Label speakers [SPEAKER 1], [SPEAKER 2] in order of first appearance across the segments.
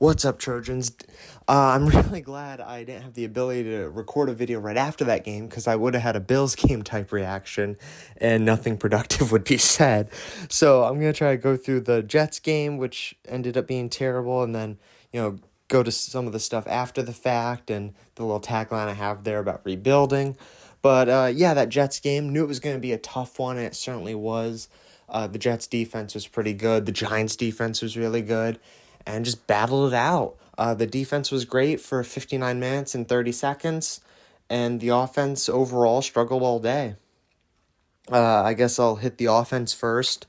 [SPEAKER 1] What's up, Trojans? I'm really glad I didn't have the ability to record a video right after that game because I would have had a Bills game type reaction and nothing productive would be said. So I'm going to try to go through the Jets game, which ended up being terrible, and then, go to some of the stuff after the fact and the little tagline I have there about rebuilding. But that Jets game, knew it was going to be a tough one, and it certainly was. The Jets defense was pretty good. The Giants defense was really good. And just battled it out. The defense was great for 59 minutes and 30 seconds, and the offense overall struggled all day. I guess I'll hit the offense first.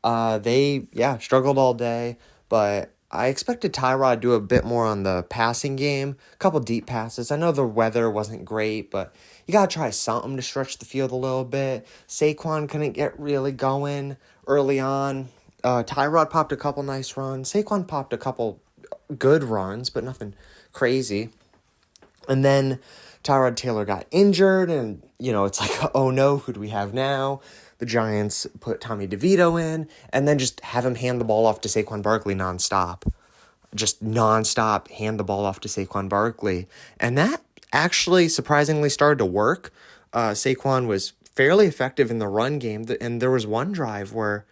[SPEAKER 1] They struggled all day, but I expected Tyrod to do a bit more on the passing game. A couple deep passes. I know the weather wasn't great, but you got to try something to stretch the field a little bit. Saquon couldn't get really going early on. Tyrod popped a couple nice runs. Saquon popped a couple good runs, but nothing crazy. And then Tyrod Taylor got injured, and, it's like, oh no, who do we have now? The Giants put Tommy DeVito in, and then just have him hand the ball off to Saquon Barkley nonstop. Just nonstop hand the ball off to Saquon Barkley. And that actually surprisingly started to work. Saquon was fairly effective in the run game, and there was one drive where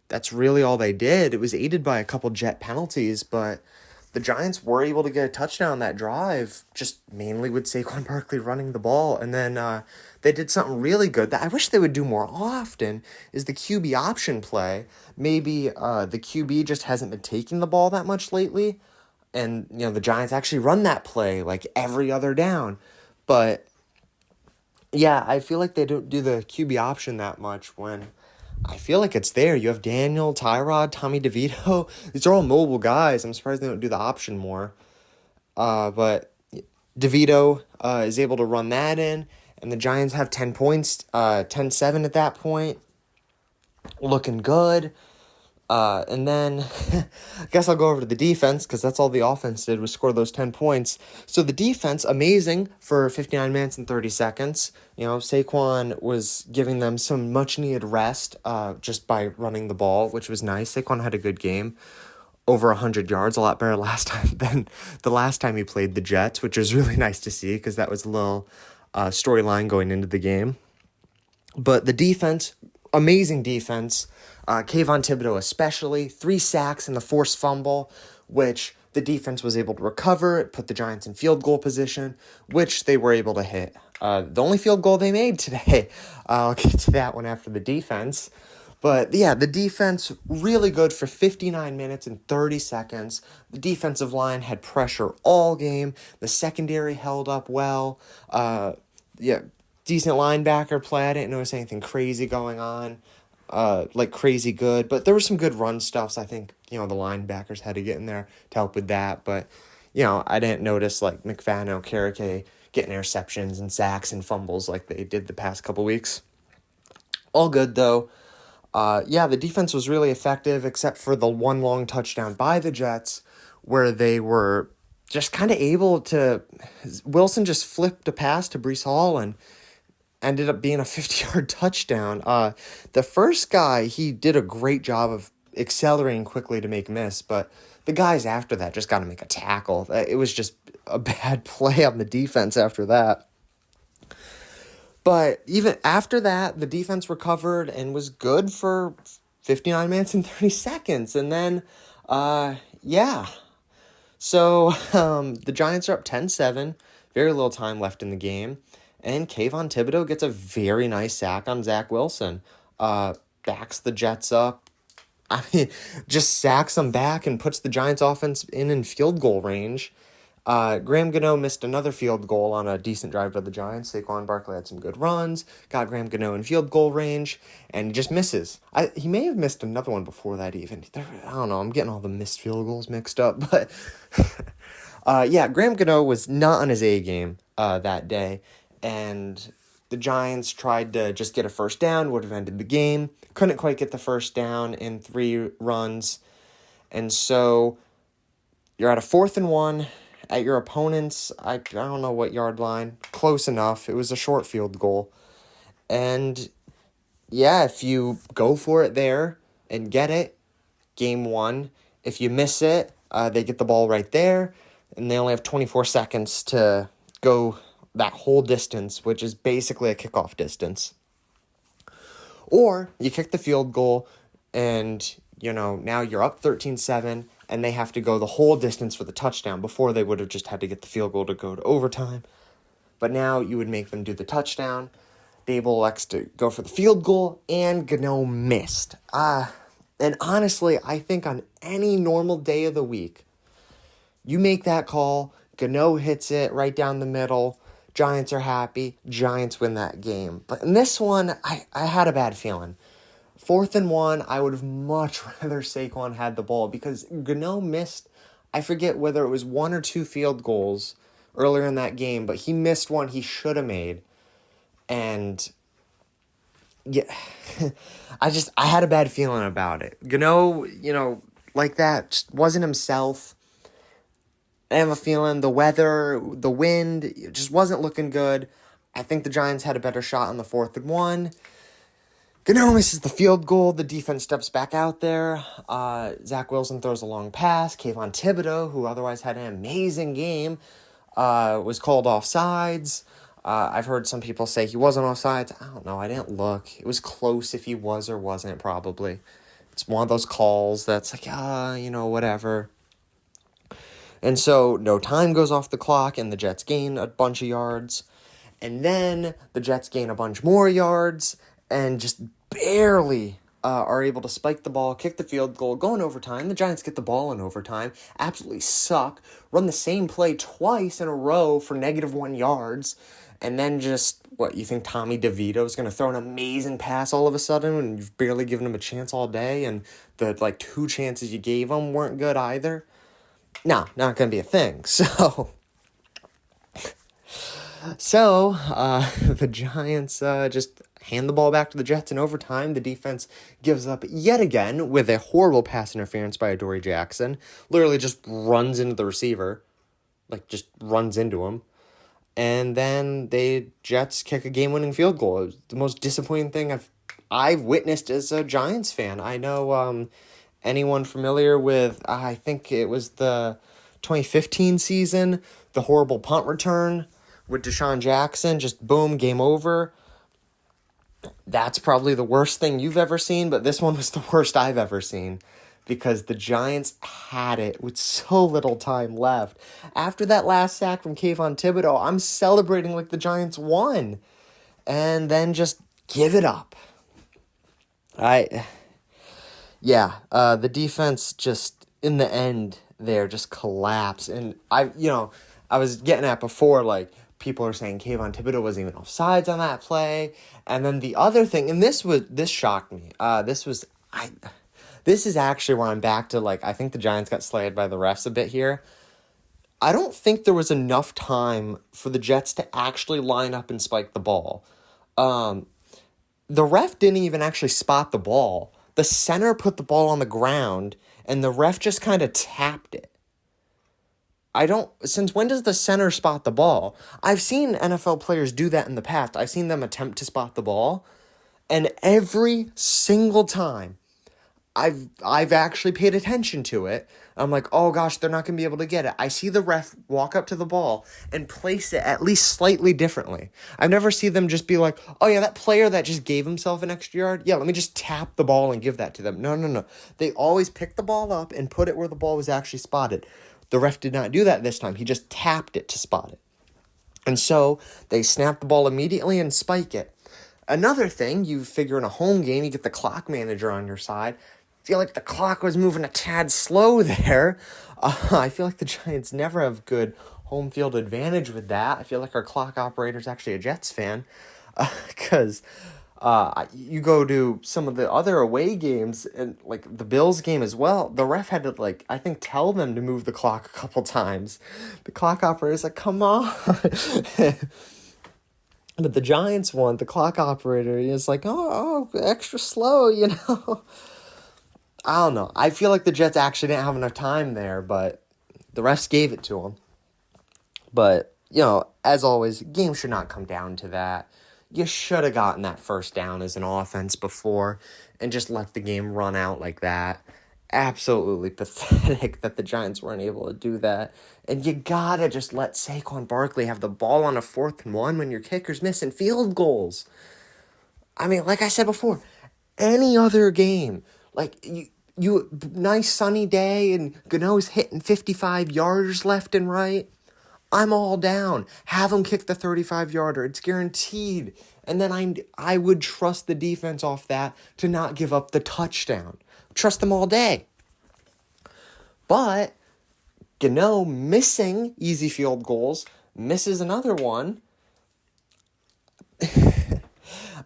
[SPEAKER 1] that's really all they did. It was aided by a couple Jet penalties, but the Giants were able to get a touchdown that drive, just mainly with Saquon Barkley running the ball. And then they did something really good that I wish they would do more often, is the QB option play. Maybe the QB just hasn't been taking the ball that much lately, and the Giants actually run that play like every other down. But yeah, I feel like they don't do the QB option that much when I feel like it's there. You have Daniel, Tyrod, Tommy DeVito. These are all mobile guys. I'm surprised they don't do the option more. But DeVito is able to run that in, and the Giants have 10 points, 10-7 at that point. Looking good. And then I guess I'll go over to the defense because that's all the offense did was score those 10 points. So the defense, amazing for 59 minutes and 30 seconds. Saquon was giving them some much-needed rest just by running the ball, which was nice. Saquon had a good game, over 100 yards, a lot better last time than the last time he played the Jets, which was really nice to see because that was a little storyline going into the game. But the defense, amazing defense. Kayvon Thibodeau especially, 3 sacks and the forced fumble, which the defense was able to recover. It put the Giants in field goal position, which they were able to hit. The only field goal they made today. I'll get to that one after the defense. But yeah, the defense really good for 59 minutes and 30 seconds. The defensive line had pressure all game. The secondary held up well. Decent linebacker play. I didn't notice anything crazy going on. Crazy good, but there were some good run stuffs. I think, the linebackers had to get in there to help with that, but, I didn't notice, McFadden, Okereke getting interceptions and sacks and fumbles like they did the past couple weeks. All good, though. The defense was really effective, except for the one long touchdown by the Jets, where they were just kind of able to, Wilson just flipped a pass to Breece Hall, and ended up being a 50-yard touchdown. The first guy, he did a great job of accelerating quickly to make miss, but the guys after that just got to make a tackle. It was just a bad play on the defense after that. But even after that, the defense recovered and was good for 59 minutes and 30 seconds. And then, So, the Giants are up 10-7, very little time left in the game. And Kayvon Thibodeau gets a very nice sack on Zach Wilson. Backs the Jets up. Just sacks them back and puts the Giants offense in field goal range. Graham Gano missed another field goal on a decent drive by the Giants. Saquon Barkley had some good runs. Got Graham Gano in field goal range. And he just misses. He may have missed another one before that even. I don't know. I'm getting all the missed field goals mixed up. But, Graham Gano was not on his A game that day. And the Giants tried to just get a first down, would have ended the game. Couldn't quite get the first down in 3 runs. And so you're at a 4th and 1 at your opponent's, I don't know what yard line. Close enough. It was a short field goal. And if you go for it there and get it, game 1. If you miss it, They get the ball right there, and they only have 24 seconds to go that whole distance, which is basically a kickoff distance. Or you kick the field goal, and, now you're up 13-7, and they have to go the whole distance for the touchdown. Before, they would have just had to get the field goal to go to overtime. But now you would make them do the touchdown. Dable elects to go for the field goal, and Gano missed. And honestly, I think on any normal day of the week, you make that call, Gano hits it right down the middle, Giants are happy, Giants win that game. But in this one, I had a bad feeling. 4th and 1, I would have much rather Saquon had the ball because Gano missed, I forget whether it was 1 or 2 field goals earlier in that game, but he missed one he should have made. And yeah, I had a bad feeling about it. Gano, like that, just wasn't himself. I have a feeling the weather, the wind, it just wasn't looking good. I think the Giants had a better shot on the 4th and 1. Gano misses the field goal. The defense steps back out there. Zach Wilson throws a long pass. Kayvon Thibodeau, who otherwise had an amazing game, was called offsides. I've heard some people say he wasn't offsides. I don't know. I didn't look. It was close if he was or wasn't, probably. It's one of those calls that's like, whatever. And so no time goes off the clock, and the Jets gain a bunch of yards. And then the Jets gain a bunch more yards and just barely are able to spike the ball, kick the field goal, go in overtime. The Giants get the ball in overtime, absolutely suck, run the same play twice in a row for -1 yards. And then just, you think Tommy DeVito is going to throw an amazing pass all of a sudden when you've barely given him a chance all day, and the 2 chances you gave him weren't good either? No, not going to be a thing. So, the Giants just hand the ball back to the Jets in overtime. The defense gives up yet again with a horrible pass interference by Adoree Jackson. Literally just runs into the receiver. Just runs into him. And then the Jets kick a game-winning field goal. It was the most disappointing thing I've witnessed as a Giants fan. I know anyone familiar with, I think it was the 2015 season, the horrible punt return with Deshaun Jackson, just boom, game over. That's probably the worst thing you've ever seen, but this one was the worst I've ever seen because the Giants had it with so little time left. After that last sack from Kayvon Thibodeau, I'm celebrating like the Giants won, and then just give it up. The defense just, in the end there, just collapsed. And I was getting at before, people are saying Kayvon Thibodeau wasn't even offsides on that play. And then the other thing, and this shocked me. This is actually where I'm back to, I think the Giants got slayed by the refs a bit here. I don't think there was enough time for the Jets to actually line up and spike the ball. The ref didn't even actually spot the ball. The center put the ball on the ground, and the ref just kind of tapped it. Since when does the center spot the ball? I've seen NFL players do that in the past. I've seen them attempt to spot the ball, and every single time I've actually paid attention to it. I'm like, oh gosh, they're not going to be able to get it. I see the ref walk up to the ball and place it at least slightly differently. I've never seen them just be like, oh yeah, that player that just gave himself an extra yard, yeah, let me just tap the ball and give that to them. No. They always pick the ball up and put it where the ball was actually spotted. The ref did not do that this time. He just tapped it to spot it. And so they snap the ball immediately and spike it. Another thing, you figure in a home game, you get the clock manager on your side. I feel like the clock was moving a tad slow there. I feel like the Giants never have good home field advantage with that. I feel like our clock operator is actually a Jets fan. Because you go to some of the other away games, and the Bills game as well, the ref had to, I think, tell them to move the clock a couple times. The clock operator's like, come on. But the Giants one, the clock operator is like, oh, extra slow, I don't know. I feel like the Jets actually didn't have enough time there, but the refs gave it to them. But, as always, game should not come down to that. You should have gotten that first down as an offense before and just let the game run out like that. absolutely pathetic that the Giants weren't able to do that. And you gotta just let Saquon Barkley have the ball on a 4th and 1 when your kicker's missing field goals. I mean, like I said before, any other game, like you nice sunny day and Gano's hitting 55 yarders left and right, I'm all down. Have him kick the 35-yarder. It's guaranteed. And then I would trust the defense off that to not give up the touchdown. Trust them all day. But Gano missing easy field goals, misses another one.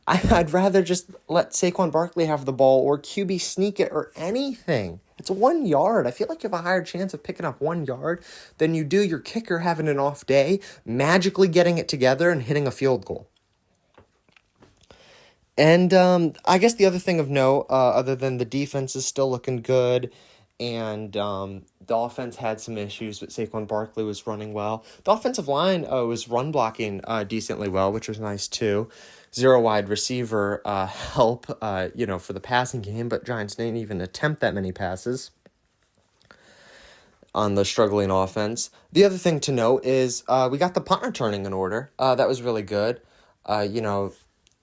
[SPEAKER 1] I'd rather just let Saquon Barkley have the ball or QB sneak it or anything. It's 1 yard. I feel like you have a higher chance of picking up 1 yard than you do your kicker having an off day, magically getting it together and hitting a field goal. And I guess the other thing of note, other than the defense is still looking good, and the offense had some issues, but Saquon Barkley was running well. The offensive line was run blocking decently well, which was nice too. 0 wide receiver help, for the passing game, but Giants didn't even attempt that many passes on the struggling offense. The other thing to note is we got the punt returning in order. That was really good.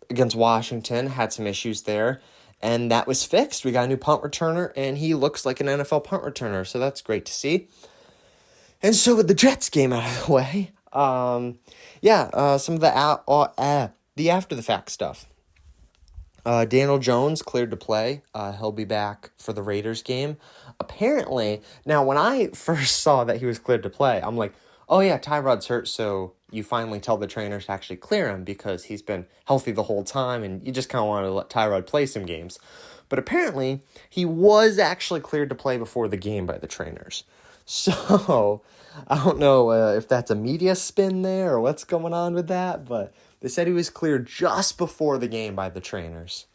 [SPEAKER 1] Against Washington, had some issues there, and that was fixed. We got a new punt returner, and he looks like an NFL punt returner, so that's great to see. And so with the Jets game out of the way, some of the after-the-fact stuff. Daniel Jones cleared to play. He'll be back for the Raiders game. Apparently, now when I first saw that he was cleared to play, I'm like, oh yeah, Tyrod's hurt, so you finally tell the trainers to actually clear him because he's been healthy the whole time, and you just kind of want to let Tyrod play some games. But apparently, he was actually cleared to play before the game by the trainers. So, I don't know if that's a media spin there or what's going on with that, but they said he was cleared just before the game by the trainers.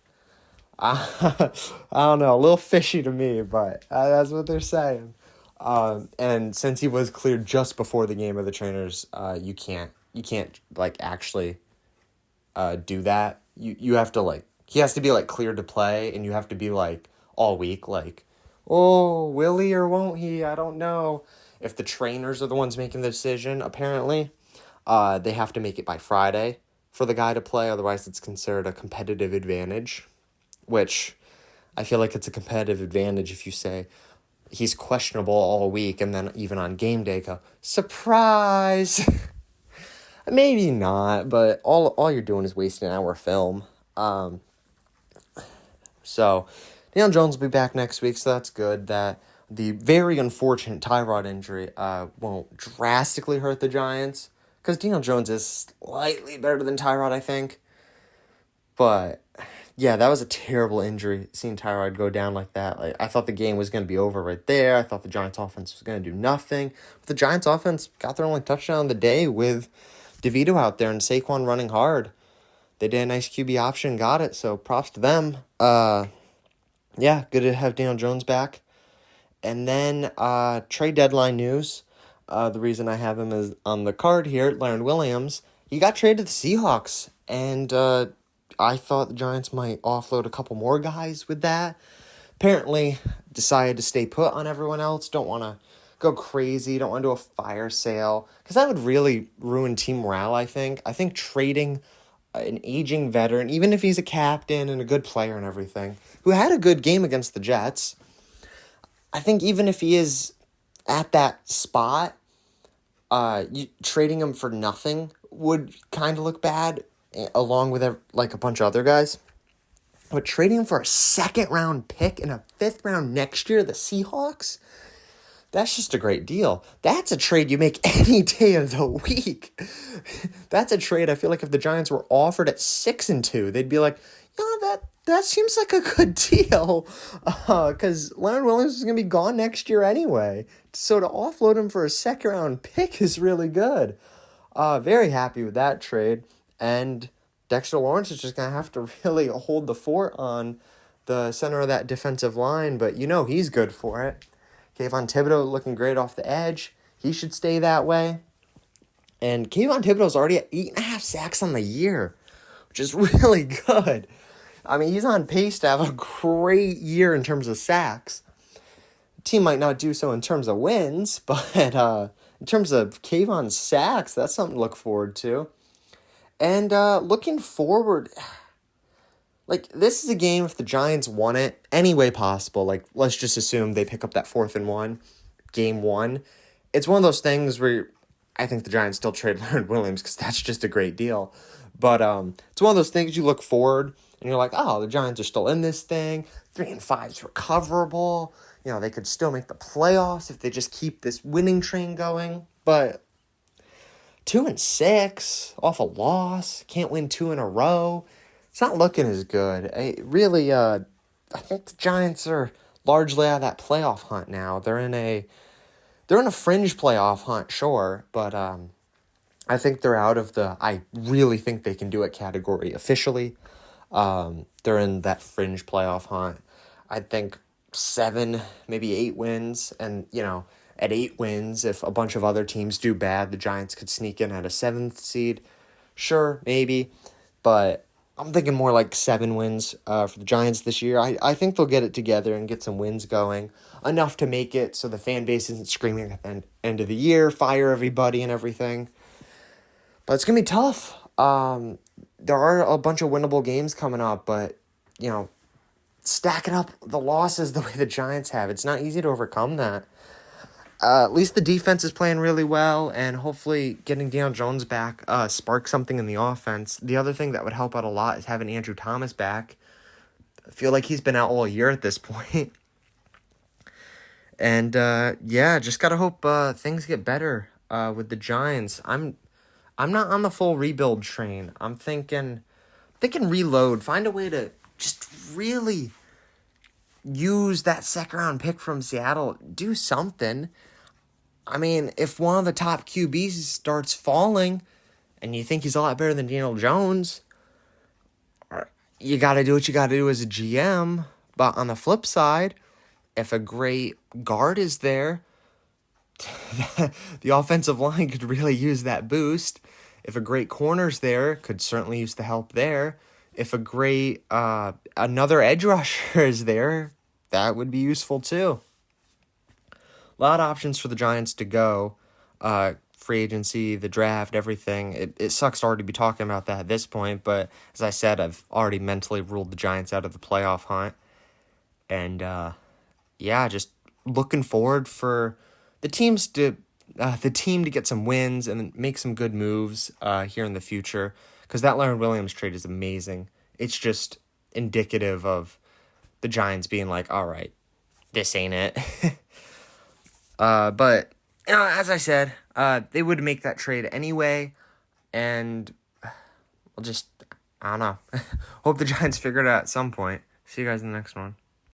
[SPEAKER 1] I don't know, a little fishy to me, but that's what they're saying. And since he was cleared just before the game of the trainers, you can't actually do that. You have to he has to be cleared to play, and you have to be all week oh, will he or won't he? I don't know. If the trainers are the ones making the decision, apparently, they have to make it by Friday for the guy to play. Otherwise, it's considered a competitive advantage, which I feel like it's a competitive advantage if you say he's questionable all week and then even on game day go, surprise! Maybe not, but all you're doing is wasting an hour of film. So, Daniel Jones will be back next week, so that's good. That the very unfortunate Tyrod injury won't drastically hurt the Giants, because Daniel Jones is slightly better than Tyrod, I think. But yeah, that was a terrible injury, seeing Tyrod go down like that. I thought the game was going to be over right there. I thought the Giants offense was going to do nothing. But the Giants offense got their only touchdown of the day with DeVito out there and Saquon running hard. They did a nice QB option, got it, so props to them. Yeah, good to have Daniel Jones back. And then trade deadline news. The reason I have him is on the card here, Leonard Williams. He got traded to the Seahawks, and I thought the Giants might offload a couple more guys with that. Apparently, decided to stay put on everyone else. Don't want to go crazy. Don't want to do a fire sale, because that would really ruin team morale, I think. I think trading an aging veteran, even if he's a captain and a good player and everything, who had a good game against the Jets, I think even if he is at that spot, trading him for nothing would kind of look bad, along with a bunch of other guys. But trading him for a 2nd-round pick and a 5th round next year, the Seahawks, that's just a great deal. That's a trade you make any day of the week. That's a trade I feel like if the Giants were offered at 6-2, they'd be like, that seems like a good deal. Because Leonard Williams is going to be gone next year anyway. So to offload him for a 2nd-round pick is really good. Very happy with that trade. And Dexter Lawrence is just going to have to really hold the fort on the center of that defensive line. But he's good for it. Kayvon Thibodeau looking great off the edge. He should stay that way. And Kayvon Thibodeau's already at 8.5 sacks on the year, which is really good. I mean, he's on pace to have a great year in terms of sacks. team might not do so in terms of wins, but in terms of Kayvon sacks, that's something to look forward to. And looking forward, like, this is a game, if the Giants won it any way possible, like, let's just assume they pick up that 4th-and-1, game 1. It's one of those things where I think the Giants still trade Leonard Williams because that's just a great deal. But it's one of those things you look forward and you're like, oh, the Giants are still in this thing. 3-5 is recoverable. You know, they could still make the playoffs if they just keep this winning train going. But 2-6 off a loss, can't win 2 in a row. It's not looking as good. I think the Giants are largely out of that playoff hunt now. They're in a fringe playoff hunt, sure, but I think they're out of the I really think they can do it category officially. They're in that fringe playoff hunt. I think 7, maybe 8 wins, and at 8 wins, if a bunch of other teams do bad, the Giants could sneak in at a 7th seed. Sure, maybe, but I'm thinking more like 7 wins for the Giants this year. I think they'll get it together and get some wins going. Enough to make it so the fan base isn't screaming at the end of the year, fire everybody and everything. But it's going to be tough. There are a bunch of winnable games coming up, but, stacking up the losses the way the Giants have, it's not easy to overcome that. At least the defense is playing really well, and hopefully getting Deion Jones back sparks something in the offense. The other thing that would help out a lot is having Andrew Thomas back. I feel like he's been out all year at this point. And, just got to hope things get better with the Giants. I'm not on the full rebuild train. I'm thinking reload. Find a way to just really use that 2nd-round pick from Seattle. Do something. I mean, if one of the top QBs starts falling and you think he's a lot better than Daniel Jones, you got to do what you got to do as a GM. But on the flip side, if a great guard is there, the offensive line could really use that boost. If a great corner's there, could certainly use the help there. If a great another edge rusher is there, that would be useful too. A lot of options for the Giants to go. Free agency, the draft, everything. It sucks to already be talking about that at this point, but as I said, I've already mentally ruled the Giants out of the playoff hunt. And just looking forward for the team to get some wins and make some good moves here in the future, because that Leonard Williams trade is amazing. It's just indicative of the Giants being like, all right, this ain't it. But as I said, they would make that trade anyway, and I don't know. Hope the Giants figure it out at some point. See you guys in the next one.